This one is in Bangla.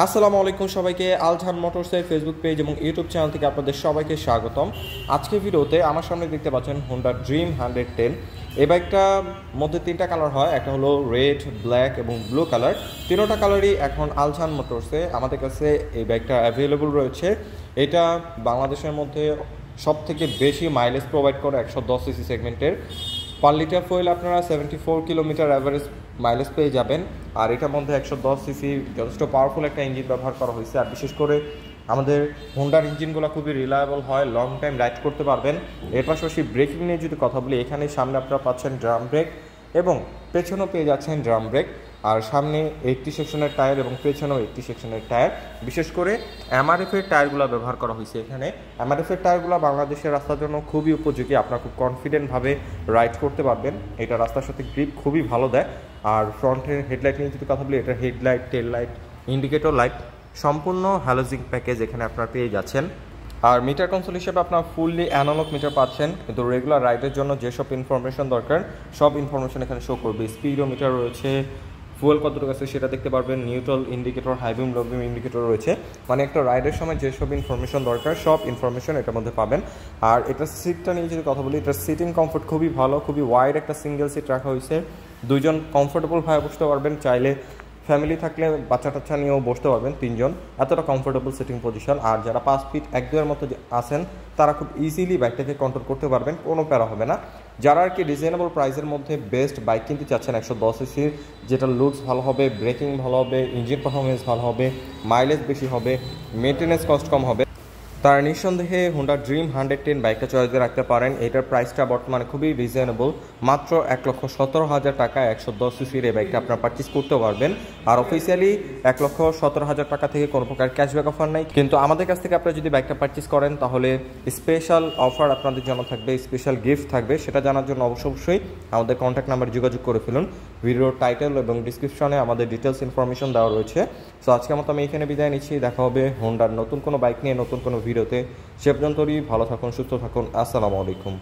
আসসালামু আলাইকুম সবাইকে। আলজাহান মোটরসের ফেসবুক পেজ এবং ইউটিউব চ্যানেল থেকে আপনাদের সবাইকে স্বাগতম। আজকের ভিডিওতে আমার সামনে দেখতে পাচ্ছেন হোন্ডা ড্রিম 110। এই বাইকটার মধ্যে তিনটা কালার হয়, একটা হলো রেড, ব্ল্যাক এবং ব্লু কালার। তিনোটা কালারই এখন আলজাহান মোটরসে আমাদের কাছে এই বাইকটা অ্যাভেলেবল রয়েছে। এটা বাংলাদেশের মধ্যে সব থেকে বেশি মাইলেজ প্রোভাইড করে 110 সিসি সেগমেন্টের। পার লিটার ফুয়েল আপনারা 74 কিলোমিটার অ্যাভারেজ মাইলেজ পেয়ে যাবেন। আর এটার মধ্যে 110 সিসি যথেষ্ট পাওয়ারফুল একটা ইঞ্জিন ব্যবহার করা হয়েছে। আর বিশেষ করে আমাদের হোন্ডার ইঞ্জিনগুলো খুবই রিলায়েবল হয়, লং টাইম রাইড করতে পারবেন। এর পাশাপাশি ব্রেকিং নিয়ে যদি কথা বলি, এখানে সামনে আপনারা পাচ্ছেন ড্রাম ব্রেক এবং পেছনেও পেয়ে যাচ্ছেন ড্রাম ব্রেক। আর সামনে 80 সেকশনের টায়ার এবং পেছনেও 80 সেকশনের টায়ার। বিশেষ করে এমআরএফের টায়ারগুলো ব্যবহার করা হয়েছে এখানে। এমআরএফের টায়ারগুলো বাংলাদেশের রাস্তার জন্য খুবই উপযোগী, আপনারা খুব কনফিডেন্টভাবে রাইড করতে পারবেন। এটা রাস্তার সাথে গ্রিপ খুবই ভালো দেয়। আর ফ্রন্টের হেডলাইট নিয়ে যদি কথা বলি, এটার হেডলাইট, টেল লাইট, ইন্ডিকেটর লাইট সম্পূর্ণ হ্যালোজিং প্যাকেজ এখানে আপনারা পেয়ে যাচ্ছেন। আর মিটার কনসোল হিসেবে আপনার ফুললি অ্যানালগ মিটার পাচ্ছেন, কিন্তু রেগুলার রাইডের জন্য যেসব ইনফরমেশন দরকার সব ইনফরমেশন এখানে শো করবে। স্পিডোমিটার রয়েছে, ফুয়েল কতটুকু আছে সেটা দেখতে পারবেন, নিউট্রাল ইন্ডিকেটর, হাই বিম, লো বিম ইন্ডিকেটর রয়েছে। মানে একটা রাইডের সময় যেসব ইনফরমেশন দরকার সব ইনফরমেশন এটার মধ্যে পাবেন। আর এটার সিটটা নিয়ে যদি কথা বলি, এটার সিটিং কমফোর্ট খুবই ভালো, খুবই ওয়াইড একটা সিঙ্গেল সিট রাখা হয়েছে। দুইজন কমফোর্টেবলভাবে বসতে পারবেন, চাইলে ফ্যামিলি থাকলে বাচ্চা টাচ্চা নিয়েও বসতে পারবেন তিনজন, এতটা কমফোর্টেবল সিটিং পজিশন। আর যারা 5 ফিট 1-2 মতো আছেন তারা খুব ইজিলি বাইকটাকে কন্ট্রোল করতে পারবেন, কোনো প্যারা হবে না। যারা আর কি রিজনেবল প্রাইসের মধ্যে বেস্ট বাইক কিনতে চাচ্ছেন 110 সিসির, যেটা লুকস ভালো হবে, ব্রেকিং ভালো হবে, ইঞ্জিন পারফরমেন্স ভালো হবে, মাইলেজ বেশি হবে, মেনটেন্যান্স কস্ট কম হবে, তারা নিঃসন্দেহে হোন্ডা ড্রিম 110 বাইকটা চয়েসে রাখতে পারেন। এটার প্রাইসটা বর্তমানে খুবই রিজনেবল, মাত্র 1,17,000 টাকা 110 সিসির এই বাইকটা আপনারা পারচেস করতে পারবেন। আর অফিসিয়ালি 1,17,000 টাকা থেকে কোনো প্রকার ক্যাশব্যাক অফার নাই, কিন্তু আমাদের কাছ থেকে আপনারা যদি বাইকটা পারচেস করেন তাহলে স্পেশাল অফার আপনাদের জন্য থাকবে, স্পেশাল গিফট থাকবে। সেটা জানার জন্য অবশ্যই আমাদের কন্ট্যাক্ট নাম্বারে যোগাযোগ করে ফেলুন। ভিডিওর টাইটেল এবং ডিসক্রিপশনে আমাদের ডিটেলস ইনফরমেশন দেওয়া রয়েছে। সো আজকের মতো আমি এখানে বিদায় নিচ্ছি। দেখা হবে হোন্ডার নতুন কোনো বাইক নিয়ে নতুন কোনো ভিডিওতে। সে পর্যন্তই ভালো থাকুন, সুস্থ থাকুন। আসসালামু আলাইকুম।